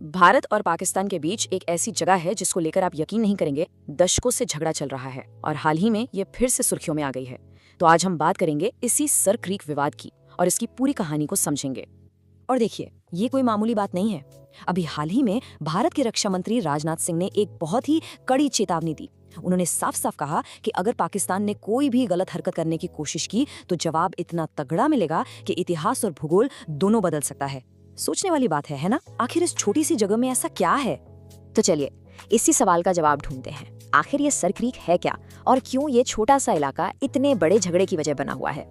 भारत और पाकिस्तान के बीच एक ऐसी जगह है जिसको लेकर आप यकीन नहीं करेंगे, दशकों से झगड़ा चल रहा है और हाल ही में ये फिर से सुर्खियों में आ गई है। तो आज हम बात करेंगे इसी सर क्रीक विवाद की और इसकी पूरी कहानी को समझेंगे। और देखिए, ये कोई मामूली बात नहीं है। अभी हाल ही में भारत के रक्षा मंत्री राजनाथ सिंह ने एक बहुत ही कड़ी चेतावनी दी। उन्होंने साफ साफ कहा कि अगर पाकिस्तान ने कोई भी गलत हरकत करने की कोशिश की तो जवाब इतना तगड़ा मिलेगा कि इतिहास और भूगोल दोनों बदल सकता है। सोचने वाली बात है ना? आखिर इस छोटी सी जगह में ऐसा क्या है? तो चलिए इसी सवाल का जवाब ढूंढते हैं। आखिर ये सर क्रीक है क्या और क्यों ये छोटा सा इलाका इतने बड़े झगड़े की वजह बना हुआ है?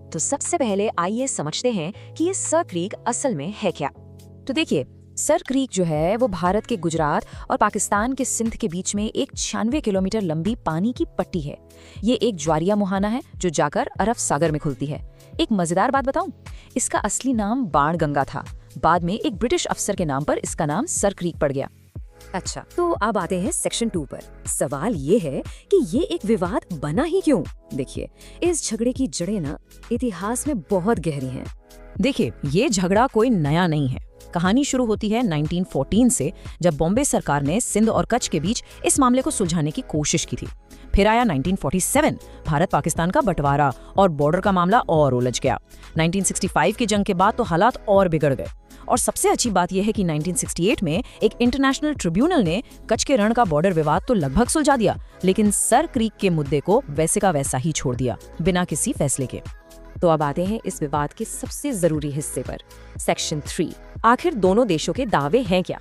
तो सबसे पहले आइए समझते हैं कि ये सर क्रीक असल में है क्या। तो देखिए, सर क्रीक जो है वो भारत के गुजरात और पाकिस्तान के सिंध के बीच में एक 96 किलोमीटर लंबी पानी की पट्टी है। ये एक ज्वारीय मुहाना है जो जाकर अरब सागर में खुलती है। एक मजेदार बात बताऊं, इसका असली नाम बाणगंगा था। बाद में एक ब्रिटिश अफसर के नाम पर इसका नाम सर क्रीक पड़ गया। अच्छा, तो अब आते हैं सेक्शन 2 पर। सवाल ये है कि ये एक विवाद बना ही क्यों? देखिए, इस झगड़े की जड़ें ना इतिहास में बहुत गहरी हैं। देखिए, ये झगड़ा कोई नया नहीं है। कहानी शुरू होती है 1914 से, जब बॉम्बे सरकार ने सिंध और कच्छ के बीच इस मामले को सुलझाने की कोशिश की थी। फिर आया 1947, भारत पाकिस्तान का बंटवारा और बॉर्डर का मामला और उलझ गया। 1965 की जंग के बाद तो हालात और बिगड़ गए। और सबसे अच्छी बात यह है कि 1968 में एक इंटरनेशनल ट्रिब्यूनल ने कच्छ के रण का बॉर्डर विवाद तो लगभग सुलझा दिया, लेकिन सर क्रीक के मुद्दे को वैसे का वैसा ही छोड़ दिया, बिना किसी फैसले के। तो अब आते हैं इस विवाद के सबसे जरूरी हिस्से पर, सेक्शन 3। आखिर दोनों देशों के दावे हैं क्या?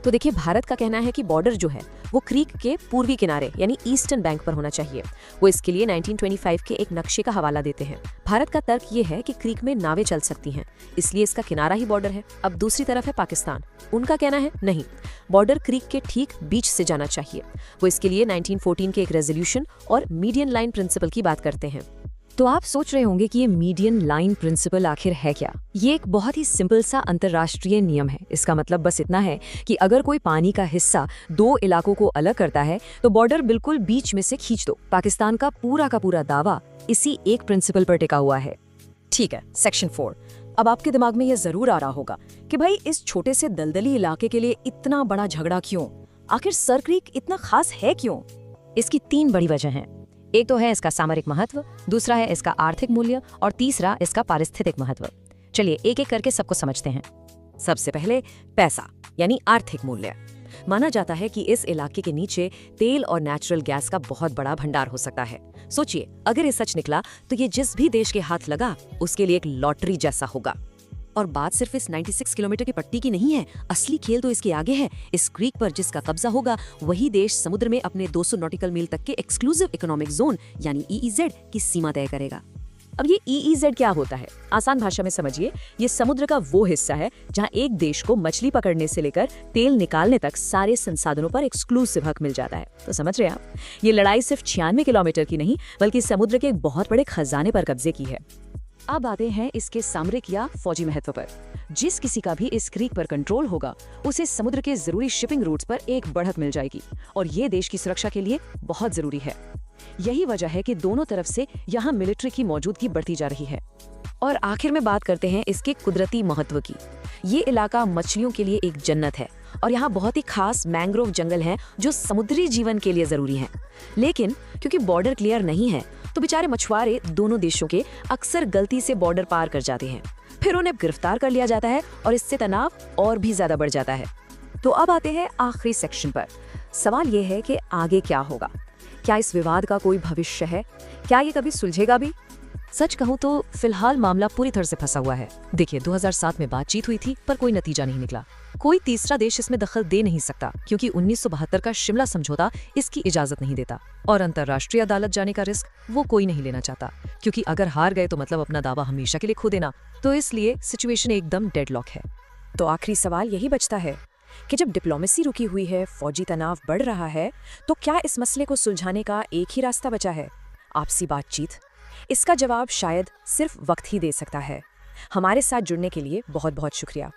तो देखिए, भारत का कहना है कि बॉर्डर जो है वो क्रीक के पूर्वी किनारे यानी ईस्टर्न बैंक पर होना चाहिए। वो इसके लिए 1925 के एक नक्शे का हवाला देते हैं। भारत का तर्क ये है कि क्रीक में नावें चल सकती हैं, इसलिए इसका किनारा ही बॉर्डर है। अब दूसरी तरफ है पाकिस्तान। उनका कहना है नहीं, बॉर्डर क्रीक के ठीक बीच से जाना चाहिए। वो इसके लिए 1914 के एक रेजोल्यूशन और मीडियन लाइन प्रिंसिपल की बात करते हैं। तो आप सोच रहे होंगे कि ये मीडियन लाइन प्रिंसिपल आखिर है क्या? ये एक बहुत ही सिंपल सा अंतर्राष्ट्रीय नियम है। इसका मतलब बस इतना है कि अगर कोई पानी का हिस्सा दो इलाकों को अलग करता है तो बॉर्डर बिल्कुल बीच में से खींच दो। पाकिस्तान का पूरा दावा इसी एक प्रिंसिपल पर टिका हुआ है। ठीक है, सेक्शन 4। अब आपके दिमाग में यह जरूर आ रहा होगा कि भाई इस छोटे से दलदली इलाके के लिए इतना बड़ा झगड़ा क्यों? आखिर सर क्रीक इतना खास है क्यों? इसकी 3 बड़ी वजह हैं। एक तो है इसका सामरिक महत्व, दूसरा है इसका आर्थिक मूल्य और तीसरा इसका पारिस्थितिक महत्व। चलिए एक एक करके सबको समझते हैं। सबसे पहले पैसा यानी आर्थिक मूल्य। माना जाता है कि इस इलाके के नीचे तेल और नेचुरल गैस का बहुत बड़ा भंडार हो सकता है। सोचिए, अगर ये सच निकला तो ये जिस भी देश के हाथ लगा उसके लिए एक लॉटरी जैसा होगा। और बात सिर्फ इस 96 किलोमीटर की पट्टी की नहीं है, असली खेल तो इसके आगे है। इस क्रीक पर जिसका कब्जा होगा वही देश समुद्र में अपने 200 नॉटिकल मील तक के एक्सक्लूसिव इकोनॉमिक जोन यानी EEZ की सीमा तय करेगा। अब ये EEZ क्या होता है? आसान भाषा में समझिए, ये समुद्र का वो हिस्सा है जहां एक देश को मछली पकड़ने से लेकर तेल निकालने तक सारे संसाधनों पर एक्सक्लूसिव हक मिल जाता है। तो समझ रहे हैं आप, ये लड़ाई सिर्फ 96 किलोमीटर की नहीं बल्कि समुद्र के एक बहुत बड़े खजाने पर कब्जे की है। अब आते हैं इसके सामरिक या फौजी महत्व पर। जिस किसी का भी इस क्रीक पर कंट्रोल होगा उसे समुद्र के जरूरी शिपिंग रूट्स पर एक बढ़त मिल जाएगी और ये देश की सुरक्षा के लिए बहुत जरूरी है। यही वजह है कि दोनों तरफ से यहाँ मिलिट्री की मौजूदगी बढ़ती जा रही है। और आखिर में बात करते हैं इसके कुदरती महत्व की। ये इलाका मछलियों के लिए एक जन्नत है और यहाँ बहुत ही खास मैंग्रोव जंगल हैं जो समुद्री जीवन के लिए जरूरी हैं। लेकिन क्योंकि बॉर्डर क्लियर नहीं है तो बेचारे मछुआरे दोनों देशों के अक्सर गलती से बॉर्डर पार कर जाते हैं। फिर उन्हें गिरफ्तार कर लिया जाता है और इससे तनाव और भी ज्यादा बढ़ जाता है। तो अब आते हैं आखिरी सेक्शन पर। सवाल ये है कि आगे क्या होगा? क्या इस विवाद का कोई भविष्य है? क्या ये कभी सुलझेगा भी? सच कहूं तो फिलहाल मामला पूरी तरह से फंसा हुआ है। देखिए, 2007 में बातचीत हुई थी पर कोई नतीजा नहीं निकला। कोई तीसरा देश इसमें दखल दे नहीं सकता क्योंकि 1972 का शिमला समझौता इसकी इजाजत नहीं देता और अंतर्राष्ट्रीय अदालत जाने का रिस्क वो कोई नहीं लेना चाहता क्योंकि अगर हार गए तो मतलब अपना दावा हमेशा के लिए खो देना। तो इसलिए सिचुएशन एकदम डेडलॉक है। तो आखिरी सवाल यही बचता है कि जब डिप्लोमेसी रुकी हुई है, फौजी तनाव बढ़ रहा है, तो क्या इस मसले को सुलझाने का एक ही रास्ता बचा है? आपसी बातचीत। इसका जवाब शायद सिर्फ वक्त ही दे सकता है। हमारे साथ जुड़ने के लिए बहुत बहुत शुक्रिया।